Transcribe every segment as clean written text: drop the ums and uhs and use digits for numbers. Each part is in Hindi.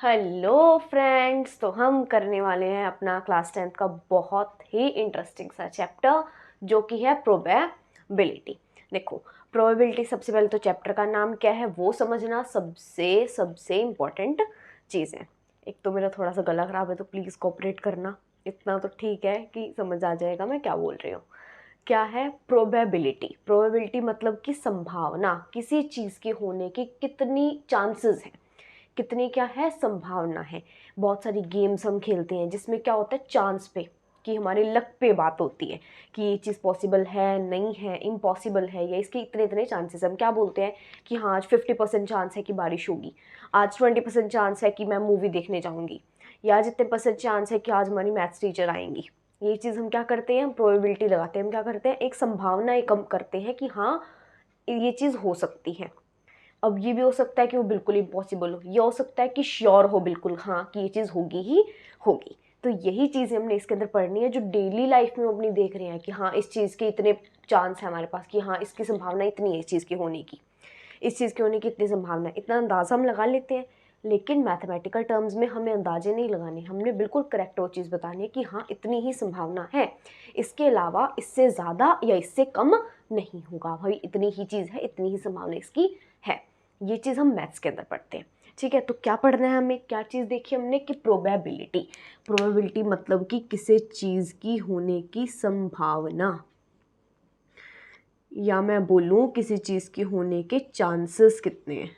हेलो फ्रेंड्स, तो हम करने वाले हैं अपना क्लास 10th का बहुत ही इंटरेस्टिंग सा चैप्टर जो कि है प्रोबेबिलिटी। देखो, प्रोबेबिलिटी सबसे पहले तो चैप्टर का नाम क्या है वो समझना सबसे सबसे इम्पोर्टेंट चीज़ है। एक तो मेरा थोड़ा सा गला खराब है तो प्लीज़ कोऑपरेट करना, इतना तो ठीक है कि समझ आ जाएगा मैं क्या बोल रही हूँ। क्या है प्रोबेबिलिटी? प्रोबेबिलिटी मतलब कि संभावना, किसी चीज़ के होने की कितनी चांसेस हैं, कितनी क्या है संभावना है। बहुत सारी गेम्स हम खेलते हैं जिसमें क्या होता है चांस पे, कि हमारे लक पे बात होती है कि ये चीज़ पॉसिबल है, नहीं है, इम्पॉसिबल है, या इसके इतने इतने चांसेस। हम क्या बोलते हैं कि हाँ आज 50% चांस है कि बारिश होगी, आज 20% चांस है कि मैं मूवी देखने जाऊँगी, या आज इतने परसेंट चांस है कि आज हमारी मैथ्स टीचर आएंगी। ये चीज़ हम क्या करते हैं, हम प्रोबेबिलिटी लगाते हैं। हम क्या करते हैं, एक संभावना कम करते हैं कि हाँ ये चीज़ हो सकती है। अब ये भी हो सकता है कि वो बिल्कुल इम्पॉसिबल हो, ये हो सकता है कि श्योर हो बिल्कुल हाँ कि ये चीज़ होगी ही होगी। तो यही चीज़ें हमने इसके अंदर पढ़नी है जो डेली लाइफ में हम अपनी देख रहे हैं कि हाँ इस चीज़ के इतने चांस है हमारे पास, कि हाँ इसकी संभावना इतनी है, इस चीज़ के होने की, इस चीज़ के होने की इतनी संभावना है। इतना अंदाज़ा हम लगा लेते हैं, लेकिन मैथमेटिकल टर्म्स में हमें अंदाजे नहीं लगाने, हमने बिल्कुल करेक्ट वो चीज़ बतानी है कि हाँ इतनी ही संभावना है, इसके अलावा इससे ज़्यादा या इससे कम नहीं होगा। भाई इतनी ही चीज़ है, इतनी ही संभावना इसकी है। ये चीज़ हम मैथ्स के अंदर पढ़ते हैं। ठीक है, तो क्या पढ़ना है हमें, क्या चीज़ देखी हमने कि प्रोबेबिलिटी। प्रोबेबिलिटी मतलब कि किसी चीज़ की होने की संभावना, या मैं बोलूँ किसी चीज़ के होने के चांसेस कितने हैं।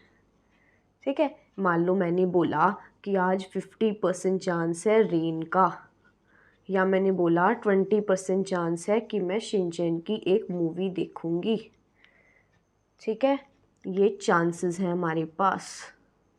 ठीक है, मान लो मैंने बोला कि आज 50% चांस है रेन का, या मैंने बोला 20% चांस है कि मैं शिनचैन की एक मूवी देखूंगी। ठीक है, ये चांसेस हैं हमारे पास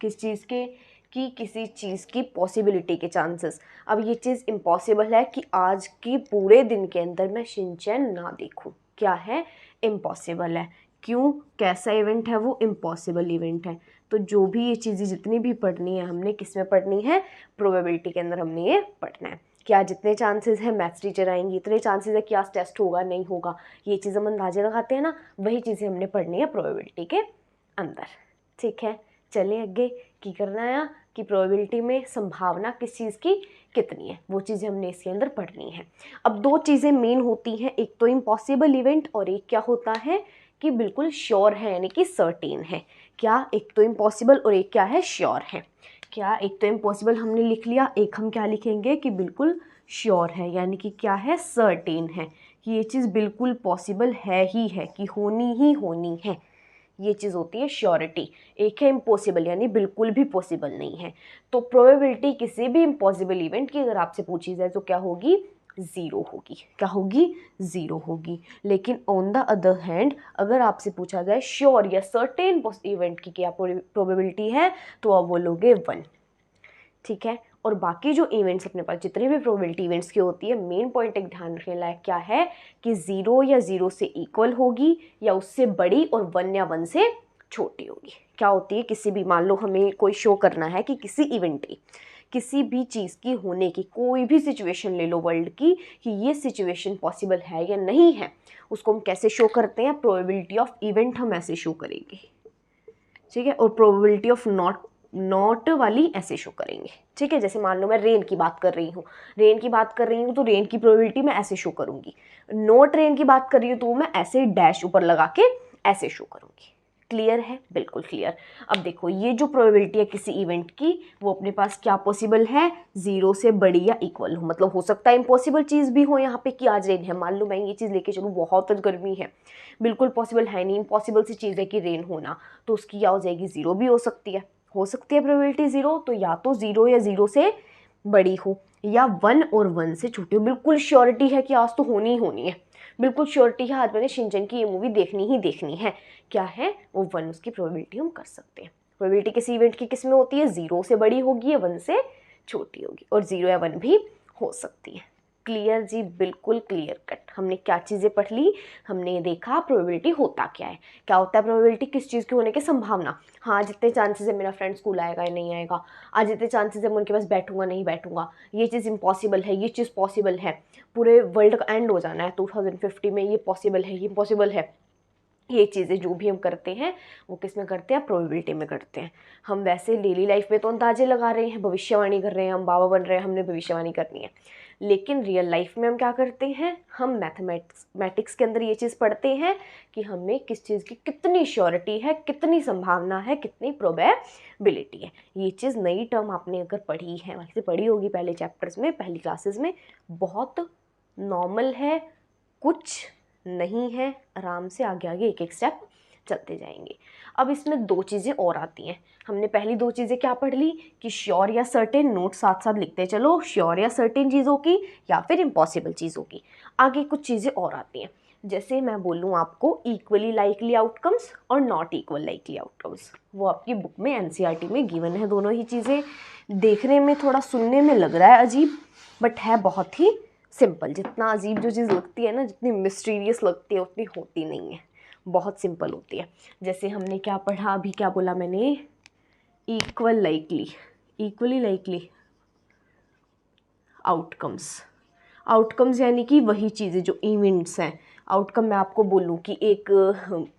किस चीज़ के, कि किसी चीज़ की पॉसिबिलिटी के चांसेस। अब ये चीज़ इम्पॉसिबल है कि आज की पूरे दिन के अंदर मैं शिनचैन ना देखूं, क्या है इम्पॉसिबल है। क्यों, कैसा इवेंट है वो, इम्पॉसिबल इवेंट है। तो जो भी ये चीज़ें जितनी भी पढ़नी है हमने किस में पढ़नी है, प्रोबेबिलिटी के अंदर हमने ये पढ़ना है। क्या जितने चांसेस है मैथ्स टीचर आएंगी, इतने चांसेस है कि आज टेस्ट होगा नहीं होगा, ये चीज़ हम अंदाजे लगाते हैं ना, वही चीज़ें हमने पढ़नी है प्रोबेबिलिटी के अंदर। ठीक है, चलिए आगे की करना है कि प्रोबेबिलिटी में संभावना किस चीज़ की कितनी है, वो चीज़ें हमने इसके अंदर पढ़नी है। अब दो चीज़ें मेन होती हैं, एक तो इम्पॉसिबल इवेंट और एक क्या होता है कि बिल्कुल श्योर है, यानी कि सर्टेन है। क्या, एक तो इम्पॉसिबल और एक क्या है, श्योर है। क्या, एक तो इम्पॉसिबल हमने लिख लिया, एक हम क्या लिखेंगे कि बिल्कुल श्योर है, यानी कि क्या है, सर्टेन है कि ये चीज़ बिल्कुल पॉसिबल है ही है, कि होनी ही होनी है। ये चीज़ होती है श्योरिटी। एक है इम्पॉसिबल, यानी बिल्कुल भी पॉसिबल नहीं है। तो प्रोबेबिलिटी किसी भी इम्पॉसिबल इवेंट की अगर आपसे पूछी जाए तो क्या होगी, ज़ीरो होगी। क्या होगी, ज़ीरो होगी। लेकिन ऑन द अदर हैंड अगर आपसे पूछा जाए श्योर या सर्टेन इवेंट की क्या प्रोबेबिलिटी है, तो आप बोलोगे 1। ठीक है, और बाकी जो इवेंट्स अपने पास जितने भी प्रोबेबिलिटी इवेंट्स की होती है, मेन पॉइंट एक ध्यान रखने लायक क्या है कि 0 या 0 से इक्वल होगी, या उससे बड़ी, और 1 या 1 से छोटी होगी। क्या होती है, किसी भी, मान लो हमें कोई शो करना है कि किसी इवेंट की, किसी भी चीज़ की होने की, कोई भी सिचुएशन ले लो वर्ल्ड की, कि ये सिचुएशन पॉसिबल है या नहीं है, उसको हम कैसे शो करते हैं, प्रोबेबिलिटी ऑफ इवेंट हम ऐसे शो करेंगे। ठीक है, और प्रोबेबिलिटी ऑफ नॉट वाली ऐसे शो करेंगे। ठीक है, जैसे मान लो मैं रेन की बात कर रही हूँ, तो रेन की प्रोबेबिलिटी मैं ऐसे शो करूंगी। नॉट रेन की बात कर रही हूँ तो मैं ऐसे डैश ऊपर लगा के ऐसे शो करूंगी। क्लियर है, बिल्कुल क्लियर। अब देखो, ये जो प्रोबेबिलिटी है किसी इवेंट की, वो अपने पास क्या पॉसिबल है, 0 से बड़ी या इक्वल हो। मतलब हो सकता है इम्पॉसिबल चीज़ भी हो यहाँ पे कि आज रेन है, मान लो मैं ये चीज़ लेके चलूँ, बहुत गर्मी है, बिल्कुल पॉसिबल है नहीं, इम्पॉसिबल सी चीज़ है कि रेन होना, तो उसकी क्या हो जाएगी, 0 भी हो सकती है। प्रोबेबिलिटी 0, तो या तो 0 या 0 से बड़ी हो, या 1 और 1 से छोटी हो। बिल्कुल श्योरिटी है कि आज तो होनी ही होनी है, बिल्कुल श्योरिटी है आज मैंने शिनचैन की ये मूवी देखनी ही देखनी है, क्या है वो 1, उसकी प्रोबेबिलिटी हम कर सकते हैं। प्रोबेबिलिटी किसी इवेंट की किस में होती है, 0 से बड़ी होगी या 1 से छोटी होगी, और 0 या 1 भी हो सकती है। क्लियर जी, बिल्कुल क्लियर कट। हमने क्या चीज़ें पढ़ ली, हमने देखा प्रोबेबिलिटी होता क्या है। क्या होता है प्रोबेबिलिटी, किस चीज़ की होने की संभावना। हाँ, जितने चांसेस है मेरा फ्रेंड स्कूल आएगा या नहीं आएगा, आज जितने चांसेस है मैं उनके पास बैठूंगा नहीं बैठूंगा, ये चीज़ इम्पॉसिबल है, ये चीज़ पॉसिबल है, पूरे वर्ल्ड का एंड हो जाना है 2050 में, ये पॉसिबल है, ये इम्पॉसिबल है। ये चीज़ें जो भी हम करते हैं वो किस में करते हैं, प्रोबेबिलिटी में करते हैं। हम वैसे डेली लाइफ में तो अंदाजे लगा रहे हैं, भविष्यवाणी कर रहे हैं, हम बाबा बन रहे हैं, हमने भविष्यवाणी करनी है, लेकिन रियल लाइफ में हम क्या करते हैं, हम मैथमेटिक्स के अंदर ये चीज़ पढ़ते हैं कि हमें किस चीज़ की कितनी श्योरिटी है, कितनी संभावना है, कितनी प्रोबेबिलिटी है। ये चीज़ नई टर्म आपने अगर पढ़ी है, वैसे पढ़ी होगी पहले चैप्टर्स में, पहली क्लासेस में, बहुत नॉर्मल है, कुछ नहीं है, आराम से आगे आगे एक एक स्टेप चलते जाएंगे। अब इसमें दो चीज़ें और आती हैं। हमने पहली दो चीज़ें क्या पढ़ ली कि श्योर या सर्टेन, नोट साथ साथ लिखते चलो, श्योर या सर्टेन चीज़ों की या फिर इम्पॉसिबल चीज़ों की। आगे कुछ चीज़ें और आती हैं, जैसे मैं बोलूँ आपको इक्वली लाइकली आउटकम्स और नॉट इक्वल लाइकली आउटकम्स, वो आपकी बुक में एनसीईआरटी में गिवन है दोनों ही चीज़ें। देखने में थोड़ा, सुनने में लग रहा है अजीब, बट है बहुत ही सिंपल। जितना अजीब जो चीज़ लगती है ना, जितनी मिस्टीरियस लगती है, उतनी होती नहीं है, बहुत सिंपल होती है। जैसे हमने क्या पढ़ा अभी, क्या बोला मैंने, equal likely, equally likely outcomes. Outcomes यानी कि वही चीज़ें जो इवेंट्स हैं। आउटकम मैं आपको बोलूँ कि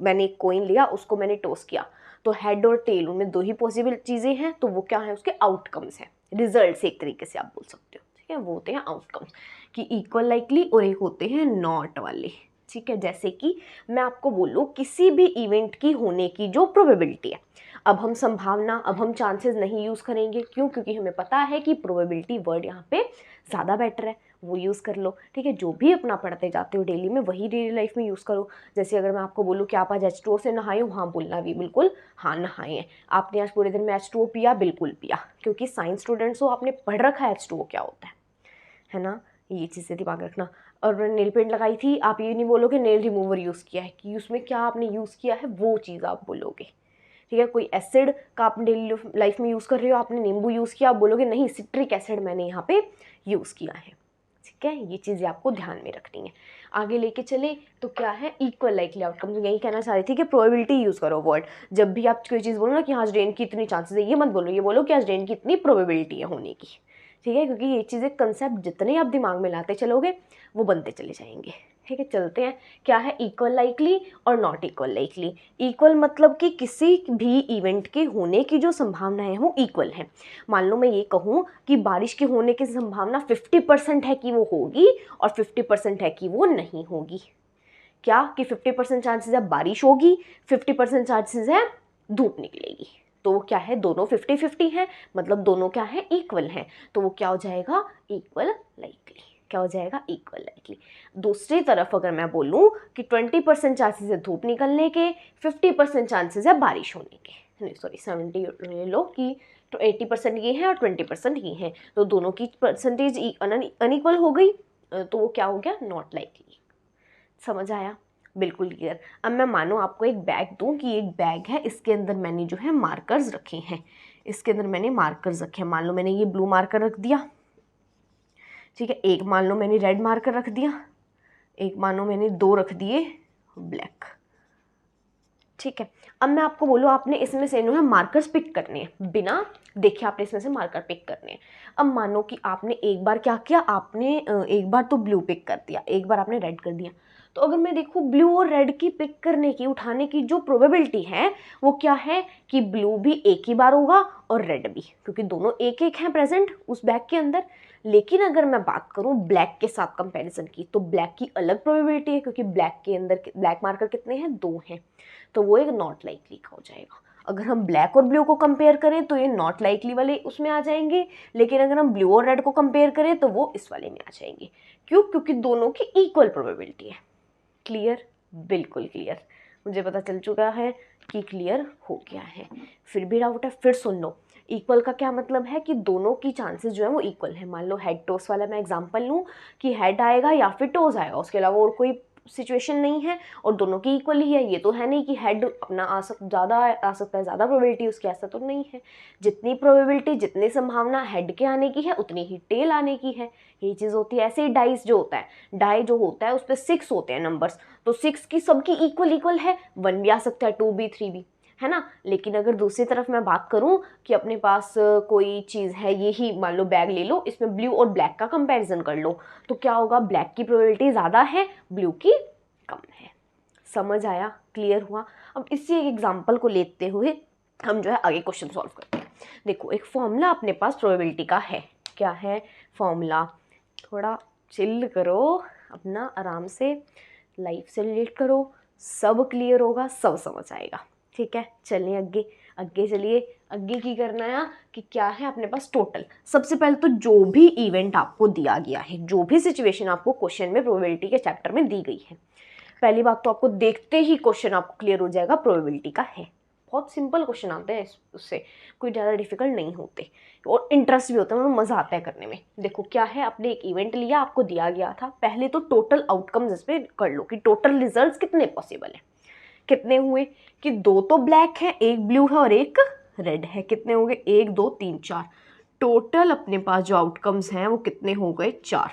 मैंने एक कॉइन लिया, उसको मैंने टॉस किया, तो हेड और टेल, उनमें दो ही पॉसिबल चीज़ें हैं, तो वो क्या है, उसके आउटकम्स हैं, रिजल्ट्स एक तरीके से आप बोल सकते हो, ठीक है, वो होते हैं आउटकम्स। कि इक्वल लाइकली और एक होते हैं नॉट वाले, ठीक है। जैसे कि मैं आपको बोलूँ किसी भी इवेंट की होने की जो प्रोबेबिलिटी है, अब हम संभावना, अब हम चांसेस नहीं यूज़ करेंगे, क्यों, क्योंकि हमें पता है कि प्रोबेबिलिटी वर्ड यहाँ पे ज़्यादा बेटर है, वो यूज़ कर लो, ठीक है। जो भी अपना पढ़ते जाते हो डेली में, वही डेली लाइफ में यूज़ करो। जैसे अगर मैं आपको बोलूँ कि आप आज H2O से नहाए हो, हाँ बोलना भी बिल्कुल, हाँ नहाए हैं। आपने आज पूरे दिन में H2O पिया, बिल्कुल पिया, क्योंकि साइंस स्टूडेंट्स हो, आपने पढ़ रखा है H2O क्या होता है ना, ये चीज़ें दिमाग रखना। और नेल पेंट लगाई थी, आप ये नहीं बोलोगे नेल रिमूवर यूज़ किया है, कि उसमें क्या आपने यूज़ किया है वो चीज़ आप बोलोगे, ठीक है। कोई एसिड का आप डेली लाइफ में यूज़ कर रहे हो, आपने नींबू यूज़ किया, आप बोलोगे नहीं सिट्रिक एसिड मैंने यहाँ पे यूज़ किया है, ठीक है। ये चीज़ें आपको ध्यान में रखनी है। आगे लेके चले तो क्या है, इक्वल लाइकली आउटकम। यही कहना चाह रही थी कि प्रोबेबिलिटी यूज़ करो वर्ड। जब भी आप कोई चीज़ बोलो ना कि आज रेन की इतनी चांसेस है, ये मत बोलो, ये बोलो कि आज रेन की इतनी प्रोबेबिलिटी है होने की, ठीक है। क्योंकि ये चीज़ें, कंसेप्ट जितने आप दिमाग में लाते चलोगे वो बनते चले जाएंगे, ठीक है। चलते हैं, क्या है इक्वल लाइकली और नॉट इक्वल लाइकली। इक्वल मतलब कि किसी भी इवेंट के होने की जो संभावना है वो इक्वल है। मान लो मैं ये कहूँ कि बारिश के होने की संभावना 50% है कि वो होगी और 50% है कि वो नहीं होगी। क्या कि 50% चांसेस है बारिश होगी, 50% चांसेस है धूप निकलेगी, तो वो क्या है, दोनों 50-50 है, मतलब दोनों क्या है, इक्वल हैं, तो वो क्या हो जाएगा, इक्वल लाइकली। क्या हो जाएगा, इक्वल लाइकली। दूसरी तरफ अगर मैं बोलूँ कि 20% चांसेस है धूप निकलने के, 50% चांसेस है बारिश होने के, नहीं सॉरी 70 ले लो, कि तो 80% ये है और 20% ये है, तो दोनों की परसेंटेज अनइक्वल हो गई, तो वो क्या हो गया, नॉट लाइकली। समझ आया, बिल्कुल क्लियर। अब मैं मानो आपको एक बैग दूं कि एक बैग है, इसके अंदर मैंने जो है मार्कर्स रखे हैं, इसके अंदर मैंने मार्कर्स रखे हैं। मान लो मैंने ये ब्लू मार्कर रख दिया, ठीक है, एक मान लो मैंने रेड मार्कर रख दिया, एक मानो मैंने दो रख दिए ब्लैक, ठीक है। अब मैं आपको बोलूँ आपने इसमें से जो है मार्कर्स पिक करने हैं, बिना देखे आपने इसमें से मार्कर पिक करने हैं। अब मानो कि आपने एक बार क्या किया, आपने एक बार तो ब्लू पिक कर दिया, एक बार आपने रेड कर दिया, तो अगर मैं देखूँ ब्लू और रेड की पिक करने की, उठाने की जो प्रोबेबिलिटी है वो क्या है कि ब्लू भी एक ही बार होगा और रेड भी, क्योंकि दोनों एक एक हैं प्रेजेंट उस बैग के अंदर। लेकिन अगर मैं बात करूं ब्लैक के साथ कंपैरिजन की, तो ब्लैक की अलग प्रोबेबिलिटी है, क्योंकि ब्लैक के अंदर ब्लैक मार्कर कितने हैं, 2 हैं, तो वो एक नॉट लाइकली का हो जाएगा। अगर हम ब्लैक और ब्लू को कंपेयर करें तो ये नॉट लाइकली वाले उसमें आ जाएंगे, लेकिन अगर हम ब्लू और रेड को कंपेयर करें तो वो इस वाले में आ जाएंगे। क्यों, क्योंकि दोनों की इक्वल प्रोबेबिलिटी है। क्लियर, बिल्कुल क्लियर, मुझे पता चल चुका है कि क्लियर हो गया है। फिर भी डाउट है, फिर सुन लो। इक्वल का क्या मतलब है कि दोनों की चांसेस जो है वो इक्वल है। मान लो हेड टॉस वाला मैं एग्जांपल लूँ कि हेड आएगा या फिर टॉस आएगा, उसके अलावा और कोई सिचुएशन नहीं है और दोनों की इक्वल ही है। ये तो है नहीं कि हेड अपना ज़्यादा आ सकता है, ज़्यादा प्रोबेबिलिटी उसकी, ऐसा तो नहीं है। जितनी प्रोबेबिलिटी, जितनी संभावना हेड के आने की है उतनी ही टेल आने की है, यही चीज़ होती है। ऐसे ही डाइस जो होता है, डाई जो होता है उस पर 6 होते हैं नंबर्स, तो 6 की सबकी इक्वल है, 1 भी आ सकता है, 2 भी, 3 भी, है ना। लेकिन अगर दूसरी तरफ मैं बात करूं कि अपने पास कोई चीज़ है, यही मान लो बैग ले लो, इसमें ब्लू और ब्लैक का कंपैरिजन कर लो, तो क्या होगा, ब्लैक की प्रोबेबिलिटी ज़्यादा है, ब्लू की कम है। समझ आया, क्लियर हुआ। अब इसी एक एग्जांपल को लेते हुए हम जो है आगे क्वेश्चन सॉल्व करते हैं। देखो एक फॉर्मूला अपने पास प्रोबेबिलिटी का है, क्या है फॉर्मूला, थोड़ा चिल करो, अपना आराम से लाइफ से रिलेट करो, सब क्लियर होगा, सब समझ आएगा। ठीक है, चलिए आगे चलिए। आगे की करना है कि क्या है अपने पास टोटल। सबसे पहले तो जो भी इवेंट आपको दिया गया है, जो भी सिचुएशन आपको क्वेश्चन में प्रोबेबिलिटी के चैप्टर में दी गई है, पहली बात तो आपको देखते ही क्वेश्चन आपको क्लियर हो जाएगा प्रोबेबिलिटी का है। बहुत सिंपल क्वेश्चन आते हैं, उससे कोई ज़्यादा डिफिकल्ट नहीं होते और इंटरेस्ट भी होता है, मज़ा आता है करने में। देखो क्या है, आपने एक इवेंट लिया, आपको दिया गया था, पहले तो टोटल आउटकम्स इस पर कर लो कि टोटल रिजल्ट्स कितने पॉसिबल है। कितने हुए कि 2 तो ब्लैक है, 1 ब्लू है और 1 रेड है। कितने हो गए, 1 2 3 4। टोटल अपने पास जो आउटकम्स हैं वो कितने हो गए, 4।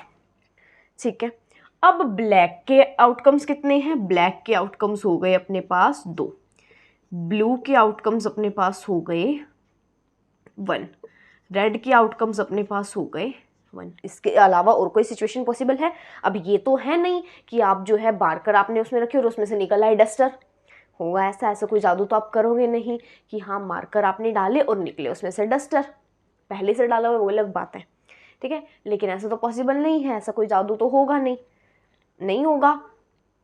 ठीक है, अब ब्लैक के आउटकम्स कितने हैं, ब्लैक के आउटकम्स हो गए अपने पास 2, ब्लू के आउटकम्स अपने पास हो गए 1, रेड के आउटकम्स अपने पास हो गए 1। इसके अलावा और कोई सिचुएशन पॉसिबल है? अब ये तो है नहीं कि आप जो है मार्कर आपने उसमें रखे और उसमें से निकल आए डस्टर। होगा ऐसा कोई जादू तो आप करोगे नहीं कि हाँ मार्कर आपने डाले और निकले उसमें से डस्टर। पहले से डाला हुआ वो अलग बात है, ठीक है, लेकिन ऐसा तो पॉसिबल नहीं है, ऐसा कोई जादू तो होगा नहीं होगा।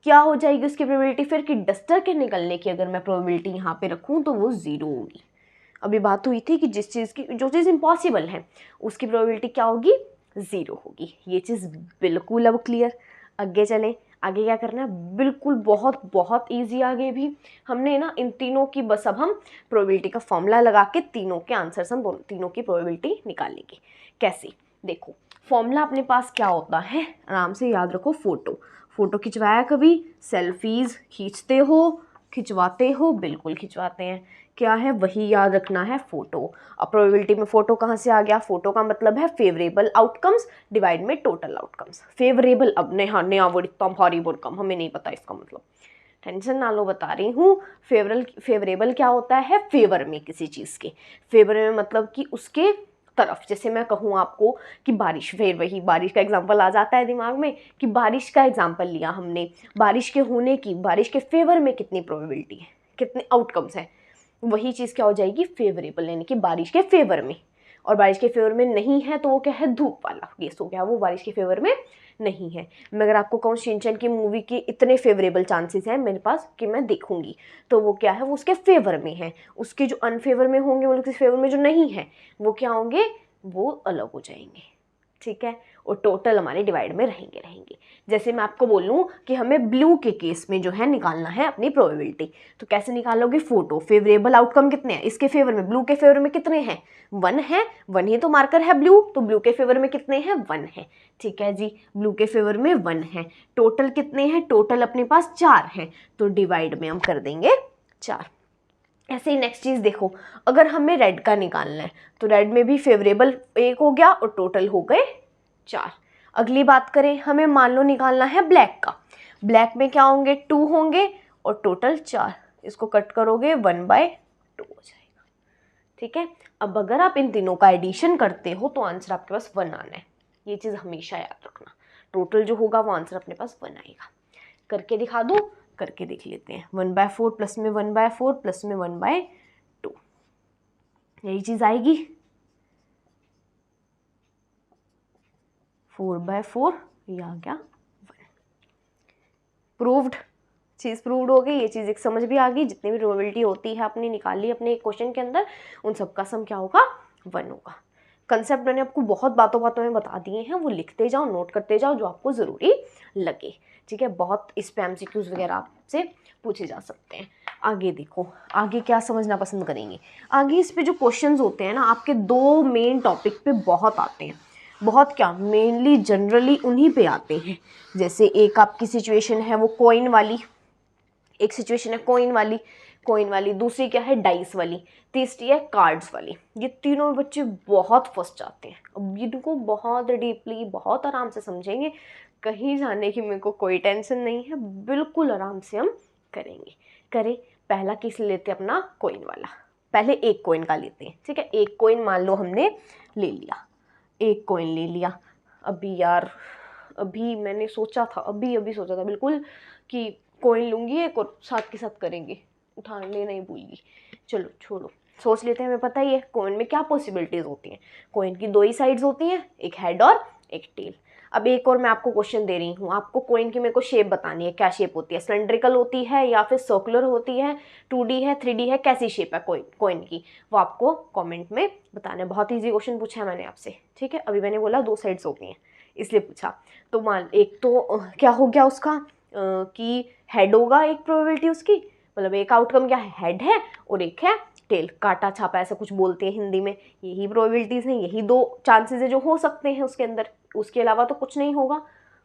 क्या हो जाएगी उसकी प्रोबेबिलिटी फिर कि डस्टर के निकलने की अगर मैं प्रोबेबिलिटी यहाँ पे रखूँ तो वो 0 होगी। अभी बात हुई थी कि जिस चीज़ की जो चीज़ इम्पॉसिबल है उसकी प्रोबेबिलिटी क्या होगी, 0 होगी। ये चीज़ बिल्कुल अब क्लियर। आगे चलें, आगे क्या करना है, बिल्कुल बहुत ईजी। आगे भी हमने ना इन तीनों की बस अब हम प्रोबेबिलिटी का फॉर्मूला लगा के तीनों के आंसर्स हम तीनों की प्रोबेबिलिटी निकालेंगे। कैसे, देखो फॉर्मूला अपने पास क्या होता है, आराम से याद रखो। फोटो खिंचवाया कभी, सेल्फीज खींचते हो, खिंचवाते हो, बिल्कुल खिंचवाते हैं। क्या है, वही याद रखना है, फोटो। अब प्रोबेबिलिटी में फोटो कहाँ से आ गया, फोटो का मतलब है फेवरेबल आउटकम्स डिवाइड में टोटल आउटकम्स। फेवरेबल, अब नया वर्ड इतना भारी वर्ड कम, हमें नहीं पता इसका मतलब, टेंशन ना लो, बता रही हूँ। फेवरेबल क्या होता है, फेवर में, किसी चीज़ के फेवर में, मतलब कि उसके तरफ। जैसे मैं कहूँ आपको कि बारिश, फिर वही बारिश का एग्जांपल आ जाता है दिमाग में कि बारिश का एग्जांपल लिया हमने, बारिश के होने की, बारिश के फेवर में कितनी प्रोबेबिलिटी है, कितने आउटकम्स हैं, वही चीज़ क्या हो जाएगी, फेवरेबल, यानी कि बारिश के फेवर में। और बारिश के फेवर में नहीं है तो वो क्या है, धूप वाला। गेस हो गया, वो बारिश के फेवर में नहीं है। मैं अगर आपको कहूँ शिनचैन की मूवी के इतने फेवरेबल चांसेस हैं मेरे पास कि मैं देखूंगी, तो वो क्या है, वो उसके फेवर में है। उसके जो अनफेवर में होंगे, वो उसके फेवर में जो नहीं है, वो क्या होंगे, वो अलग हो जाएंगे। ठीक है, और टोटल हमारे डिवाइड में रहेंगे। जैसे मैं आपको बोलूँ कि हमें ब्लू के केस में जो है निकालना है अपनी प्रोबेबिलिटी, तो कैसे निकालोगे, फोटो, फेवरेबल आउटकम कितने हैं इसके फेवर में, ब्लू के फेवर में कितने हैं, 1 है, 1 ही तो मार्कर है ब्लू, तो ब्लू के फेवर में कितने हैं, 1 है। ठीक है जी, ब्लू के फेवर में 1 है। टोटल कितने हैं, टोटल अपने पास 4 हैं, तो डिवाइड में हम कर देंगे 4। ऐसे ही नेक्स्ट चीज़ देखो, अगर हमें रेड का निकालना है तो रेड में भी फेवरेबल 1 हो गया और टोटल हो गए 4। अगली बात करें, हमें मान लो निकालना है ब्लैक का, ब्लैक में क्या होंगे, 2 होंगे और टोटल 4। इसको कट करोगे 1/2 हो जाएगा। ठीक है, अब अगर आप इन तीनों का एडिशन करते हो तो आंसर आपके पास 1 आना है। ये चीज़ हमेशा याद रखना, टोटल जो होगा वो आंसर अपने पास 1 आएगा। करके दिखा दूँ, करके देख लेते हैं। 1/4 प्लस में 1/4 प्लस में 1/2, यही चीज़ आएगी। 4/4 ये आ गया 1। प्रूव्ड, चीज़ प्रूव्ड हो गई। ये चीज़ एक समझ भी आ गई, जितनी भी प्रोबेबिलिटी होती है अपनी निकाली अपने क्वेश्चन के अंदर, उन सबका सम क्या होगा, 1 होगा। कंसेप्ट मैंने आपको बहुत बातों में बता दिए हैं, वो लिखते जाओ, नोट करते जाओ जो आपको ज़रूरी लगे। ठीक है, बहुत इस पे MCQs वगैरह आपसे पूछे जा सकते हैं। आगे देखो, आगे क्या समझना पसंद करेंगे। आगे इस पे जो क्वेश्चंस होते हैं ना, आपके 2 मेन टॉपिक पे बहुत आते हैं। बहुत क्या, मेनली जनरली उन्हीं पे आते हैं। जैसे एक आपकी सिचुएशन है वो कॉइन वाली, एक सिचुएशन है कॉइन वाली, दूसरी क्या है, डाइस वाली, तीसरी है कार्ड्स वाली। ये तीनों बच्चे बहुत फंस जाते हैं। अब इनको बहुत डीपली, बहुत आराम से समझेंगे, कहीं जाने की मेरे को कोई टेंशन नहीं है, बिल्कुल आराम से हम करें। पहला केस लेते हैं अपना कॉइन वाला। पहले एक कॉइन का लेते हैं, ठीक है। एक कॉइन मान लो हमने ले लिया, एक कॉइन ले लिया। अभी यार, अभी मैंने सोचा था, अभी सोचा था बिल्कुल कि कॉइन लूँगी एक और साथ के साथ करेंगे, उठा लेना ही भूलगी। चलो छोड़ो, सोच लेते हैं, हमें पता ही है कॉइन में क्या पॉसिबिलिटीज़ होती हैं। कॉइन की 2 ही साइड्स होती हैं, एक हेड और एक टेल। अब एक और मैं आपको क्वेश्चन दे रही हूँ, आपको कॉइन की मेरे को शेप बतानी है, क्या शेप होती है, सिलेंड्रिकल होती है या फिर सर्कुलर होती है, 2D है 3D है, कैसी शेप है कॉइन की, वो आपको कमेंट में बताना है। बहुत ईजी क्वेश्चन पूछा है मैंने आपसे, ठीक है। अभी मैंने बोला 2 साइड्स होती हैं इसलिए पूछा। तो मान एक तो क्या हो गया उसका कि हेड होगा एक प्रोबेबिलिटी उसकी, मतलब एक आउटकम क्या है, हेड है और एक है टेल, काटा छापा ऐसा कुछ बोलते हैं हिंदी में। यही प्रोबेबिलिटीज़ हैं, यही 2 चांसेस है जो हो सकते हैं उसके अंदर, उसके अलावा तो कुछ नहीं होगा,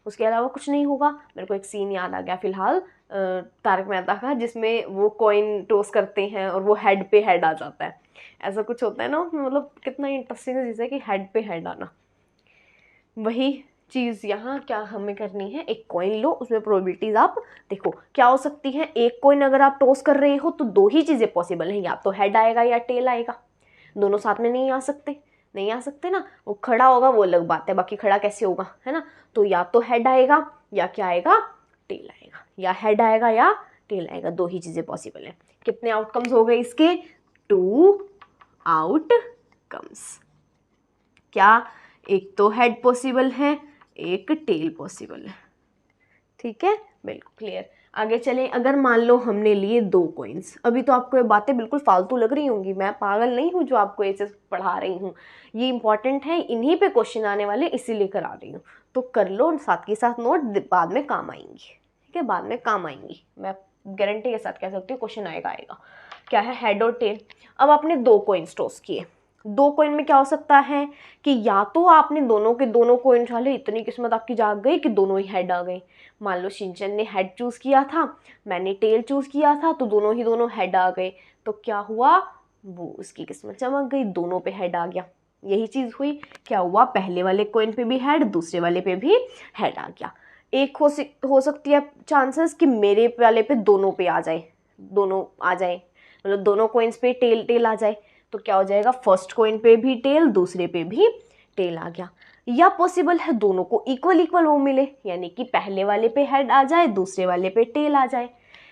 उसके अलावा कुछ नहीं होगा। मेरे को एक सीन याद आ गया फिलहाल तारक मेहता का, जिसमें वो कॉइन टॉस करते हैं और वो हेड पे हेड आ जाता है, ऐसा कुछ होता है ना, मतलब कितना इंटरेस्टिंग चीज़ है कि हेड पे हेड आना। वही चीज़ यहाँ क्या हमें करनी है, एक कॉइन लो, उसमें प्रोबेबिलिटीज आप देखो क्या हो सकती है। एक कॉइन अगर आप टॉस कर रहे हो तो 2 ही चीज़ें पॉसिबल हैं, या तो हेड आएगा या टेल आएगा, दोनों साथ में नहीं आ सकते, नहीं आ सकते ना। वो खड़ा होगा वो अलग बात है, बाकी खड़ा कैसे होगा, है ना। तो या तो हेड आएगा या क्या आएगा, टेल आएगा, या हेड आएगा या टेल आएगा, 2 ही चीज़ें पॉसिबल हैं। कितने आउटकम्स हो गए इसके, 2 आउटकम्स। क्या, एक तो हेड पॉसिबल है, एक टेल पॉसिबल है, ठीक है, बिल्कुल क्लियर। आगे चले, अगर मान लो हमने लिए 2 कॉइन्स, अभी तो आपको ये बातें बिल्कुल फालतू लग रही होंगी, मैं पागल नहीं हूँ जो आपको ऐसे पढ़ा रही हूँ, ये इंपॉर्टेंट है, इन्हीं पे क्वेश्चन आने वाले इसीलिए करा रही हूँ। तो कर लो, साथ के साथ नोट, बाद में काम आएंगी, ठीक है, बाद में काम आएंगी, मैं गारंटी के साथ कह सकती हूँ क्वेश्चन आएगा आएगा। क्या है, हेड और टेल। अब आपने 2 कॉइन्स टॉस किए, 2 कॉइन में क्या हो सकता है कि या तो आपने दोनों के दोनों कॉइन उठा ले, इतनी किस्मत आपकी जाग गई कि दोनों ही हेड आ गए। मान लो शिनचैन ने हेड चूज़ किया था, मैंने टेल चूज़ किया था, तो दोनों हेड आ गए। तो क्या हुआ, वो उसकी किस्मत चमक गई, दोनों पे हेड आ गया। यही चीज़ हुई, क्या हुआ, पहले वाले कॉइन पे भी हेड, दूसरे वाले पे भी हेड आ गया। एक हो सकती है चांसेस कि मेरे वाले पे दोनों पे आ जाए, दोनों आ जाए, मतलब दोनों कॉइन्स पे टेल टेल आ जाए। तो क्या हो जाएगा, फर्स्ट कॉइन पे भी टेल, दूसरे पे भी टेल आ गया। या पॉसिबल है दोनों को इक्वल इक्वल वो मिले, यानी कि पहले वाले पे हेड आ जाए, दूसरे वाले पे टेल आ जाए।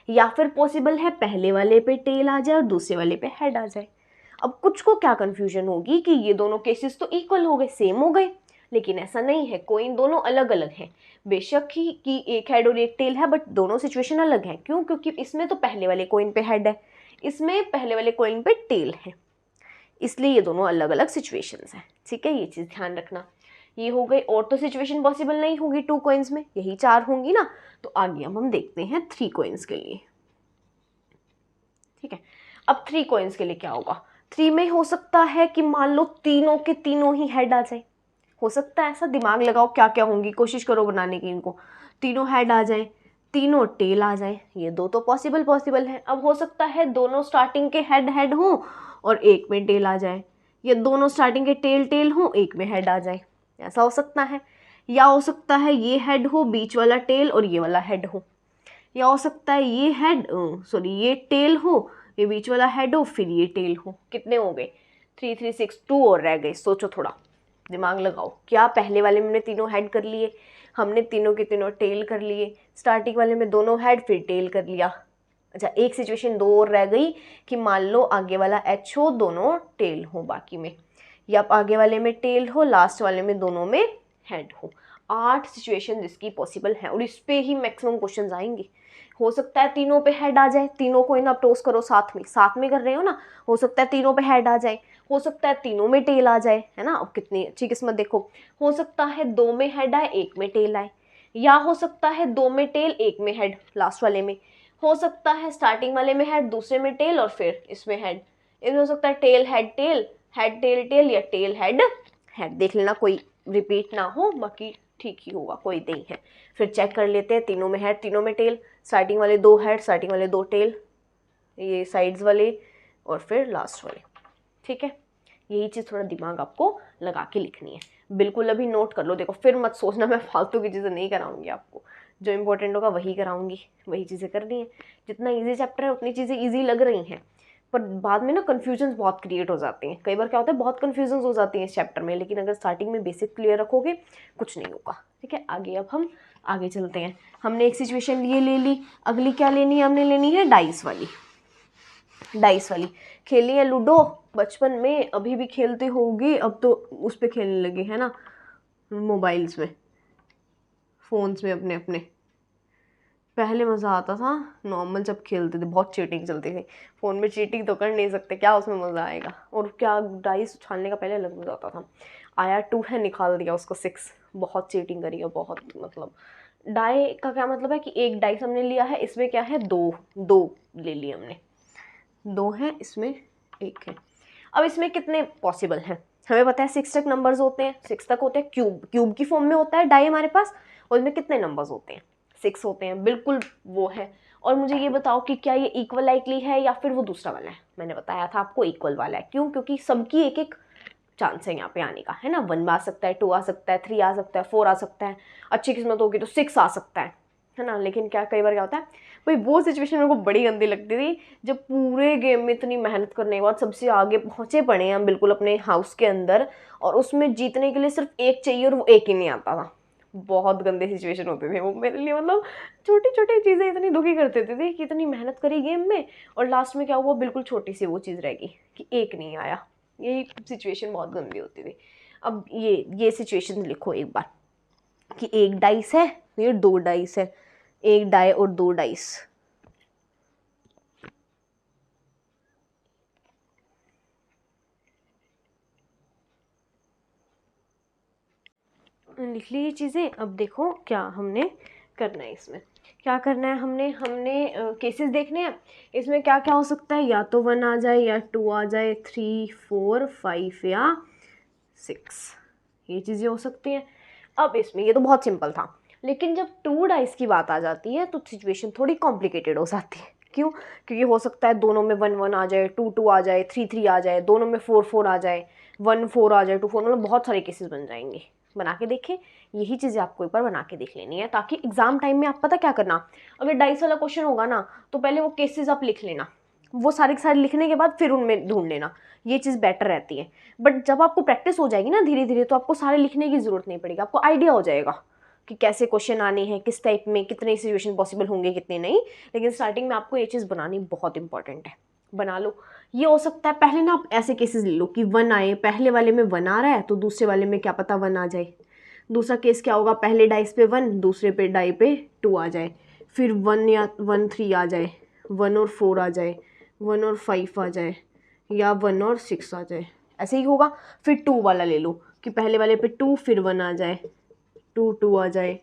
या फिर पॉसिबल है पहले वाले पे टेल आ जाए और दूसरे वाले पे हेड आ जाए। अब कुछ को क्या कंफ्यूजन होगी कि ये दोनों केसेस तो इक्वल हो गए, सेम हो गए, लेकिन ऐसा नहीं है, कॉइन दोनों अलग अलग हैं। बेशक ही कि एक हेड और एक टेल है, बट दोनों सिचुएशन अलग हैं। क्यों, क्योंकि इसमें तो पहले वाले कॉइन पे हेड है, इसमें पहले वाले कॉइन पे टेल है, इसलिए ये दोनों अलग अलग सिचुएशंस हैं, ठीक है, ये चीज़ ध्यान रखना। ये हो गई, और तो सिचुएशन पॉसिबल नहीं होगी 2 कॉइन्स में, यही 4 होंगी ना। तो आगे अब हम देखते हैं 3 कॉइन्स के लिए, ठीक है। अब 3 कॉइन्स के लिए क्या होगा, 3 में हो सकता है कि मान लो तीनों के तीनों ही हेड आ जाए, हो सकता है ऐसा, दिमाग लगाओ क्या क्या होंगी, कोशिश करो बनाने की इनको। तीनों हेड आ जाए, तीनों टेल आ जाए, ये 2 तो पॉसिबल है। अब हो सकता है दोनों स्टार्टिंग के हेड हेड हो और एक में टेल आ जाए, या दोनों स्टार्टिंग के टेल टेल हो, एक में हेड आ जाए, ऐसा हो सकता है। या हो सकता है ये हेड हो, बीच वाला टेल और ये वाला हेड हो। या हो सकता है ये हेड ये टेल हो, ये बीच वाला हेड हो, फिर ये टेल हो। कितने हो गए, 3 3 6, 2 और रह गए। सोचो थोड़ा, दिमाग लगाओ। क्या पहले वाले में हमने तीनों हेड कर लिए, हमने तीनों के तीनों टेल कर लिए, स्टार्टिंग वाले में दोनों हेड फिर टेल कर लिया। अच्छा, एक सिचुएशन 2 और रह गई कि मान लो आगे वाला एच हो, दोनों टेल हो बाकी में, या आगे वाले में टेल हो, लास्ट वाले में दोनों में हेड हो। 8 सिचुएशन जिसकी पॉसिबल है, और इस पे ही मैक्सिमम क्वेश्चंस आएंगे। हो सकता है तीनों पे हेड आ जाए, तीनों को इन आप टॉस करो साथ में कर रहे हो ना, हो सकता है तीनों पे हेड आ जाए, हो सकता है तीनों में टेल आ जाए, है ना। अब कितनी अच्छी किस्मत देखो, हो सकता है 2 में हेड आए, 1 में टेल आए, या हो सकता है 2 में टेल, 1 में हेड लास्ट वाले में। हो सकता है स्टार्टिंग वाले में हेड, दूसरे में टेल और फिर इसमें हेड। इसमें हो सकता है tail head tail, head tail tail, या टेल हेड हेड। देख लेना कोई रिपीट ना हो, बाकी ठीक ही होगा, कोई नहीं है। फिर चेक कर लेते हैं, तीनों में हेड, तीनों में टेल, स्टार्टिंग वाले 2 हेड, स्टार्टिंग वाले 2 टेल, ये साइड्स वाले और फिर लास्ट वाले, ठीक है। यही चीज़ थोड़ा दिमाग आपको लगा के लिखनी है, बिल्कुल अभी नोट कर लो। देखो फिर मत सोचना मैं फालतू की चीज़ें नहीं कराऊंगी आपको, जो इंपॉर्टेंट होगा वही कराऊंगी, वही चीज़ें करनी है। जितना इजी चैप्टर है उतनी चीज़ें इजी लग रही हैं, पर बाद में ना कन्फ्यूजन बहुत क्रिएट हो जाते हैं। कई बार क्या होता है, बहुत कन्फ्यूजन हो जाती है इस चैप्टर में, लेकिन अगर स्टार्टिंग में बेसिक क्लियर रखोगे कुछ नहीं होगा, ठीक है। आगे अब हम आगे चलते हैं। हमने एक सिचुएशन ये ले ली, अगली क्या लेनी है, हमने लेनी है डाइस वाली। डाइस वाली खेली है लूडो बचपन में, अभी भी खेलते होगी, अब तो उस पर खेलने लगे है ना, मोबाइल्स में, फ़ोन्स में अपने अपने। पहले मज़ा आता था नॉर्मल जब खेलते थे, बहुत चीटिंग चलती थी। फ़ोन में चीटिंग तो कर नहीं सकते, क्या उसमें मज़ा आएगा, और क्या डाइस उछालने का पहले अलग मज़ा आता था। आया 2 है, निकाल दिया उसको 6, बहुत चीटिंग करी है बहुत। मतलब डाई का क्या मतलब है कि एक डाइस हमने लिया है, इसमें क्या है, 2 ले लिए हमने, 2 हैं, इसमें 1 है। अब इसमें कितने पॉसिबल हैं, हमें पता है 6 तक नंबर्स होते हैं, 6 तक होते हैं, क्यूब की फॉर्म में होता है डाई हमारे पास, और इसमें कितने नंबर्स होते हैं, 6 होते हैं, बिल्कुल वो है। और मुझे ये बताओ कि क्या ये इक्वल लाइकली है या फिर वो दूसरा वाला है। मैंने बताया था आपको इक्वल वाला है, क्यों, क्योंकि सबकी एक एक चांस है यहाँ पे आने का, है ना। 1 आ सकता है, 2 आ सकता है, 3 आ सकता है, 4 आ सकता है, अच्छी किस्मत होगी तो 6 आ सकता है ना। लेकिन क्या कई बार क्या होता है भाई, वो सिचुएशन मेरे को बड़ी गंदी लगती थी, जब पूरे गेम में इतनी मेहनत करने के बाद सबसे आगे पहुंचे पड़े हैं हम बिल्कुल अपने हाउस के अंदर, और उसमें जीतने के लिए सिर्फ 1 चाहिए और वो 1 ही नहीं आता था। बहुत गंदे सिचुएशन होते थे वो मेरे लिए, मतलब छोटी छोटी चीज़ें इतनी दुखी कर देते थे कि इतनी मेहनत करी गेम में, और लास्ट में क्या हुआ, बिल्कुल छोटी सी वो चीज़ रहेगी कि 1 नहीं आया। यही सिचुएशन बहुत गंदी होती थी। अब ये सिचुएशन लिखो एक बार कि 1 डाइस है, ये 2 डाइस है, 1 डाई और 2 डाइस। लिख ली ये चीज़ें। अब देखो क्या हमने करना है, इसमें क्या करना है, हमने केसेस देखने हैं। इसमें क्या क्या हो सकता है, या तो 1 आ जाए, या 2 आ जाए, 3, 4, 5 या 6, ये चीज़ें हो सकती हैं। अब इसमें ये तो बहुत सिंपल था, लेकिन जब 2 डाइस की बात आ जाती है तो सिचुएशन थोड़ी कॉम्प्लिकेटेड हो जाती है। क्यों, क्योंकि हो सकता है दोनों में 1 1 आ जाए, 2 2 आ जाए, 3 3 आ जाए, दोनों में 4 4 आ जाए, 1 4 आ जाए, 2 4, मतलब बहुत सारे केसेस बन जाएंगे। बना के देखें, यही चीज़ें आपको एक बार बना के देख लेनी है, ताकि एग्जाम टाइम में आप पता क्या करना, अगर डाइस वाला क्वेश्चन होगा ना तो पहले वो केसेस आप लिख लेना, वो सारे के सारे लिखने के बाद फिर उनमें ढूंढ लेना, ये चीज़ बेटर रहती है। बट जब आपको प्रैक्टिस हो जाएगी ना धीरे धीरे, तो आपको सारे लिखने की ज़रूरत नहीं पड़ेगी, आपको आइडिया हो जाएगा कि कैसे क्वेश्चन आने हैं, किस टाइप में, कितने सिचुएशन पॉसिबल होंगे, कितने नहीं। लेकिन स्टार्टिंग में आपको ये चीज़ बनानी बहुत इंपॉर्टेंट है, बना लो। ये हो सकता है पहले ना आप ऐसे केसेस ले लो कि 1 आए, पहले वाले में 1 आ रहा है तो दूसरे वाले में क्या पता 1 आ जाए। दूसरा केस क्या होगा, पहले डाइस पे 1, दूसरे पे डाई पे 2 आ जाए, फिर 1 या 1 3 आ जाए, 1 और 4 आ जाए, 1 और 5 आ जाए, या 1 और 6 आ जाए, ऐसे ही होगा। फिर 2 वाला ले लो कि पहले वाले पे 2, फिर 1 आ जाए, 2 2 आ जाए,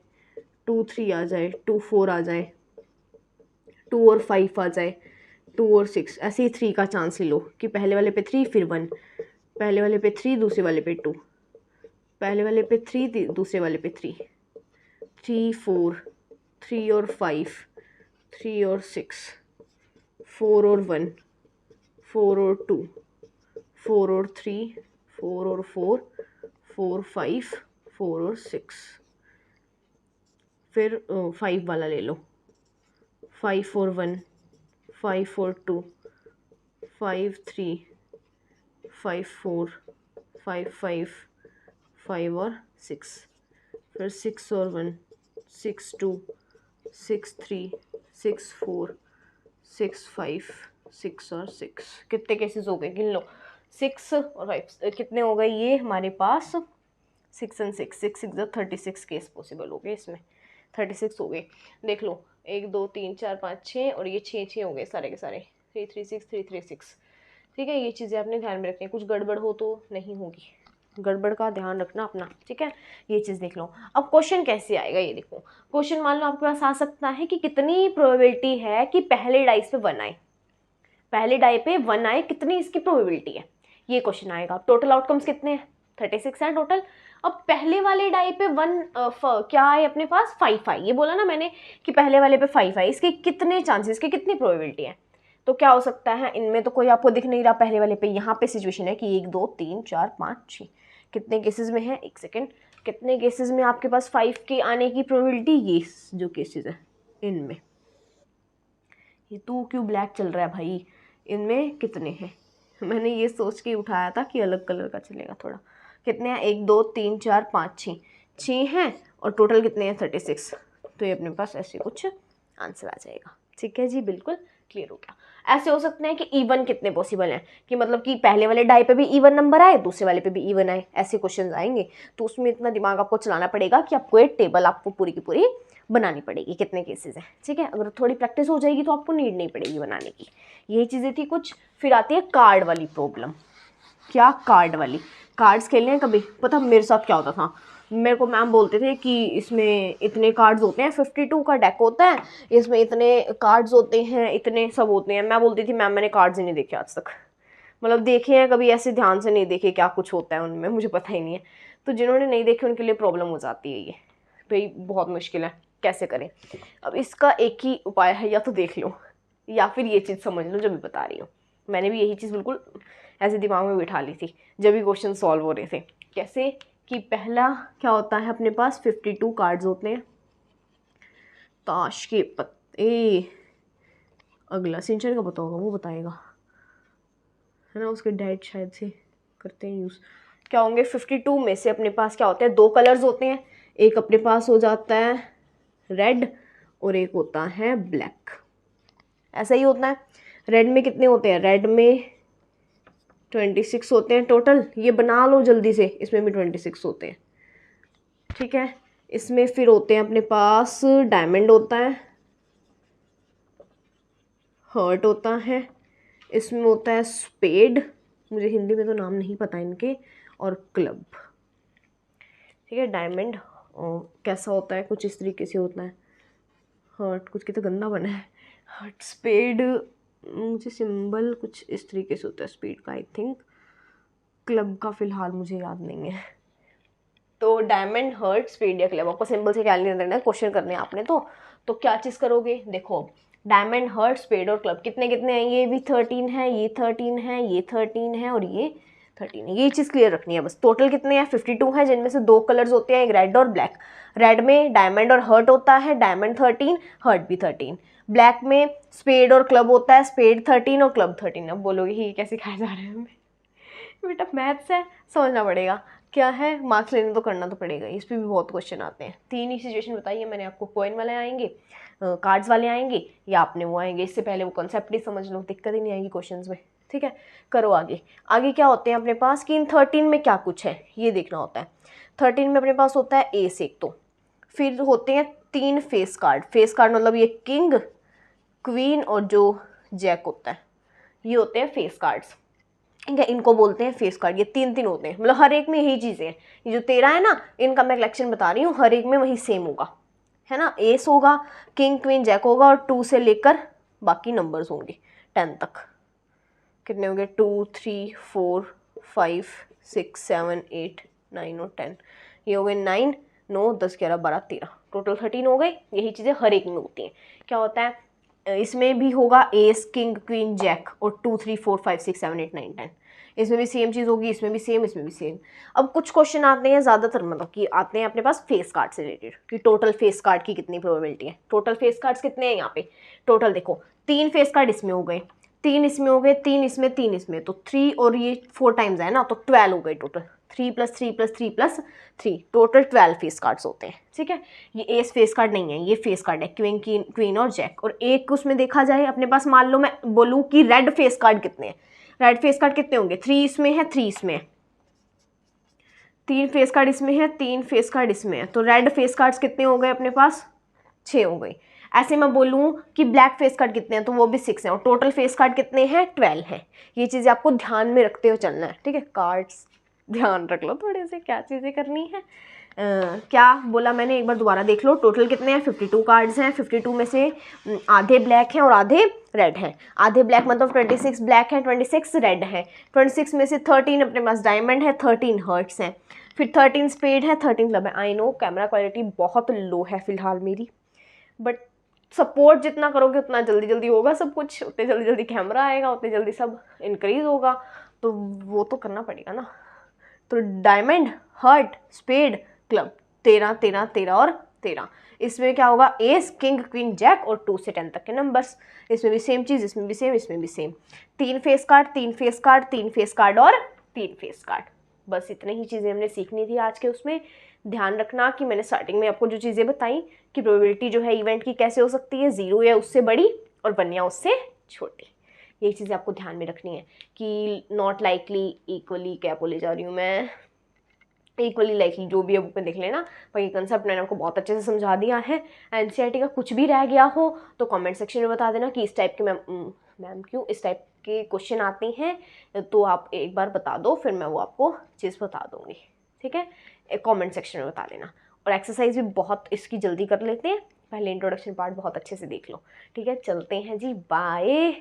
2 3 आ जाए, 2 4 आ जाए, 2 और 5 आ जाए, 2 और 6, ऐसे ही 3 का चांस ले लो कि पहले वाले पे 3 फिर 1, पहले वाले पे 3 दूसरे वाले पे 2, पहले वाले पे 3 दूसरे वाले पे 3, 3 4, 3 और 5, 3 और 6, 4 और 1, 4 और 2, 4 और 3, 4 और 4, 4 5, 4 और 6, फिर 5 वाला ले लो, 5 और 1, 5 और 2, 5 3, 5 4, 5 5, 5 और 6, फिर 6 और 1, 6 2, 6 3, 6 4, 6 5, 6 और 6। कितने केसेस हो गए, गिन लो। 6 और 5 कितने हो गए, ये हमारे पास 6 और 6, 6 6 36 केस पॉसिबल हो गए इसमें, 36 हो गए। देख लो 1 2 3 4 5 6, और ये 6 हो गए सारे के सारे, 3 3 6 3 3 6। ठीक है, ये चीज़ें आपने ध्यान में रखनी है, कुछ गड़बड़ हो तो नहीं होगी, गड़बड़ का ध्यान रखना अपना, ठीक है। ये चीज़ देख लो। अब क्वेश्चन कैसे आएगा ये देखो, क्वेश्चन मान लो आपके पास आ सकता है कि कितनी प्रोबेबिलिटी है कि पहले डाइस पे 1 आए, पहले डाई पे 1 आए, कितनी इसकी प्रोबेबिलिटी है, ये क्वेश्चन आएगा। टोटल आउटकम्स कितने हैं, 36 हैं टोटल। अब पहले वाले डाई पे 1 क्या आए अपने पास, 5 आए, ये बोला ना मैंने कि पहले वाले पे 5 आए, इसके कितने चांसेस की, कितनी प्रोबेबिलिटी है। तो क्या हो सकता है, इनमें तो कोई आपको दिख नहीं रहा पहले वाले पे, यहाँ पे सिचुएशन है कि 1 2 3 4 5 6, कितने केसेस में है, एक सेकेंड, कितने केसेस में आपके पास 5 के आने की प्रोबेबिलिटी, ये जो केसेस है इनमें, ये तू क्यों ब्लैक चल रहा है भाई, इनमें कितने हैं। मैंने ये सोच के उठाया था कि अलग कलर का चलेगा थोड़ा। कितने हैं, 1 2 3 4 5 6 हैं, और टोटल कितने हैं, 36। तो ये अपने पास ऐसे कुछ आंसर आ जाएगा। ठीक है जी, बिल्कुल क्लियर हो गया। ऐसे हो सकते हैं कि इवन कितने पॉसिबल हैं, कि मतलब कि पहले वाले डाई पे भी इवन नंबर आए, दूसरे वाले पे भी इवन आए, ऐसे क्वेश्चन आएंगे। तो उसमें इतना दिमाग आपको चलाना पड़ेगा कि आपको एक टेबल आपको पूरी की पूरी बनानी पड़ेगी, कितने केसेस हैं। ठीक है, अगर थोड़ी प्रैक्टिस हो जाएगी तो आपको नीड नहीं पड़ेगी बनाने की। यही चीज़ें थी कुछ। फिर आती है कार्ड वाली प्रॉब्लम। क्या कार्ड वाली? कार्ड्स खेलने हैं कभी? पता मेरे साथ क्या होता था, मेरे को मैम बोलते थे कि इसमें इतने कार्ड्स होते हैं, 52 का डेक होता है, इसमें इतने कार्ड्स होते हैं, इतने सब होते हैं। मैं बोलती थी मैम मैंने कार्ड्स ही नहीं देखे आज तक, मतलब देखे हैं कभी ऐसे ध्यान से नहीं देखे क्या कुछ होता है उनमें, मुझे पता ही नहीं है। तो जिन्होंने नहीं देखे उनके लिए प्रॉब्लम हो जाती है ये, भाई बहुत मुश्किल है, कैसे करें। अब इसका एक ही उपाय है, या तो देख लो या फिर ये चीज़ समझ लो जो मैं बता रही हूँ। मैंने भी यही चीज़ बिल्कुल ऐसे दिमाग में बिठा ली थी जब भी क्वेश्चन सॉल्व हो रहे थे। कैसे कि पहला क्या होता है, अपने पास 52 कार्ड्स होते हैं, ताश के पत्ते। अगला सिंचन का पता होगा, वो बताएगा, है ना, उसके डैड शायद से करते हैं यूज़। क्या होंगे 52 में से अपने पास क्या होते हैं, 2 कलर्स होते हैं। एक अपने पास हो जाता है रेड और एक होता है ब्लैक। ऐसा ही होता है। रेड में कितने होते हैं, रेड में 26 होते हैं टोटल, ये बना लो जल्दी से, इसमें भी 26 होते हैं। ठीक है, इसमें फिर होते हैं अपने पास डायमंड होता है, हर्ट होता है, इसमें होता है स्पेड, मुझे हिंदी में तो नाम नहीं पता इनके, और क्लब। ठीक है, डायमंड कैसा होता है, कुछ इस तरीके से होता है। हर्ट कुछ की तो गंदा बना है, हर्ट स्पेड मुझे सिंबल कुछ इस तरीके से होता है स्पीड का, आई थिंक। क्लब का फ़िलहाल मुझे याद नहीं है। तो डायमंड, हर्ट, स्पीड या क्लब, आपको सिंबल से क्या लेना देना है, क्वेश्चन करने हैं आपने। तो क्या चीज़ करोगे, देखो डायमंड, हर्ट, स्पेड और क्लब कितने कितने हैं, ये भी 13 है, ये 13 है, ये 13 है और ये 13 है। ये चीज़ क्लियर रखनी है बस। टोटल कितने हैं, 52 है, जिनमें से 2 कलर्स होते हैं, एक रेड और ब्लैक। रेड में डायमंड और हर्ट होता है, डायमंड 13, हर्ट भी 13। ब्लैक में स्पेड और क्लब होता है, स्पेड 13 और क्लब 13। अब बोलोगे ये कैसे खाए जा रहे हैं हमें, बेटा मैथ्स है, समझना पड़ेगा। क्या है, मार्क्स लेने तो करना तो पड़ेगा, इस पर भी बहुत क्वेश्चन आते हैं। 3 ही सिचुएशन बताई है मैंने आपको, कॉइन वाले आएंगे, कार्ड्स वाले आएंगे, या आपने वो आएंगे। इससे पहले वो कॉन्सेप्ट ही समझ लो, दिक्कत ही नहीं आएगी क्वेश्चंस में। ठीक है, करो आगे। आगे क्या होते हैं अपने पास कि इन 13 में क्या कुछ है ये देखना होता है। 13 में अपने पास होता है एस एक, तो फिर होते हैं 3 फेस कार्ड। फेस कार्ड मतलब ये किंग, क्वीन और जो जैक होता है, ये होते हैं फेस कार्ड्स। ठीक है, इनको बोलते हैं फेस कार्ड। ये 3 होते हैं, मतलब हर एक में यही चीज़ें हैं। ये जो 13 है ना, इनका मैं कलेक्शन बता रही हूँ, हर एक में वही सेम होगा, है ना। एस होगा, किंग, क्वीन, जैक होगा, और 2 से लेकर बाकी नंबर्स होंगे 10 तक। कितने होंगे, 2, 3, 4, 5, 6, 7, 8, 9 और 10। ये हो गए 9, 9, 10, 11, 12, 13, टोटल 13 हो गए। यही चीज़ें हर एक में होती हैं। क्या होता है इसमें भी होगा एस, किंग, क्वीन, जैक, और 2, 3, 4, 5, 6, 7, 8, 9, 10। इसमें भी सेम चीज़ होगी, इसमें भी सेम, इसमें भी सेम। अब कुछ क्वेश्चन आते हैं ज़्यादातर, मतलब कि आते हैं अपने पास फेस कार्ड से रिलेटेड, कि टोटल फेस कार्ड की कितनी प्रोबेबिलिटी है। टोटल फेस कार्ड्स कितने हैं यहाँ पे, टोटल देखो 3 फेस कार्ड इसमें हो गए, 3 इसमें हो गए, 3 इसमें, 3 इसमें, तो 3 और ये 4 टाइम्स है ना, तो 12 हो गए टोटल। 3 + 3 + 3 + 3, टोटल 12 फेस कार्ड्स होते हैं। ठीक है, ये एस फेस कार्ड नहीं है, ये फेस कार्ड है, क्वीन, क्वीन और जैक। और एक उसमें देखा जाए अपने पास, मान लो मैं बोलूँ कि रेड फेस कार्ड कितने हैं, रेड फेस कार्ड कितने होंगे, 3 इसमें है, 3 इसमें है, 3 फेस कार्ड इसमें है, 3 फेस कार्ड इसमें है, तो रेड फेस कार्ड्स कितने हो गए अपने पास, 6 हो गए। ऐसे मैं बोलूँ कि ब्लैक फेस कार्ड कितने हैं, तो वो भी 6 हैं, और टोटल फेस कार्ड कितने हैं, 12 हैं। ये चीज़ें आपको ध्यान में रखते हुए चलना है। ठीक है, कार्ड्स ध्यान रख लो थोड़े से, क्या चीज़ें करनी है। क्या बोला मैंने, एक बार दोबारा देख लो। टोटल कितने हैं, 52 कार्ड्स हैं। 52 में से आधे ब्लैक हैं और आधे रेड हैं। आधे ब्लैक मतलब 26 ब्लैक हैं, 26 रेड हैं। 26 में से 13 अपने पास डायमंड है, 13 हर्ट्स हैं, फिर 13 स्पेड है, 13 क्लब है। आई नो कैमरा क्वालिटी बहुत लो है फिलहाल मेरी, बट सपोर्ट जितना करोगे उतना जल्दी जल्दी होगा सब कुछ, उतने जल्दी जल्दी कैमरा आएगा, उतने जल्दी सब इंक्रीज होगा, तो वो तो करना पड़ेगा ना। तो डायमंड, हर्ट, स्पेड, क्लब, 13, 13, 13 और 13। इसमें क्या होगा, एस, किंग, क्वीन, जैक और 2 से 10 तक के नंबर्स। इसमें भी सेम चीज़, इसमें भी सेम, इसमें भी same. 3 face card, 3 face card, 3 face card और 3 फेस कार्ड। बस इतनी ही चीज़ें हमने सीखनी थी आज के उसमें। ध्यान रखना कि मैंने स्टार्टिंग में आपको जो चीज़ें बताई कि प्रोबेबिलिटी जो है इवेंट की कैसे हो सकती है, 0 या उससे बड़ी और 1 या उससे छोटी। ये चीज़ें आपको ध्यान में रखनी है कि नॉट लाइकली, इक्वली, क्या बोले जा रही हूँ मैं, इक्वली लाइकली, जो भी है बुक में देख लेना। पर ये कंसेप्ट मैंने आपको बहुत अच्छे से समझा दिया है। एनसीईआरटी का कुछ भी रह गया हो तो कमेंट सेक्शन में बता देना कि इस टाइप के मैम क्यों इस टाइप के क्वेश्चन आते हैं, तो आप एक बार बता दो, फिर मैं वो आपको चीज़ बता दूँगी, ठीक है। कमेंट सेक्शन में बता देना। और एक्सरसाइज भी बहुत इसकी जल्दी कर लेते हैं, पहले इंट्रोडक्शन पार्ट बहुत अच्छे से देख लो, ठीक है। चलते हैं जी, बाय।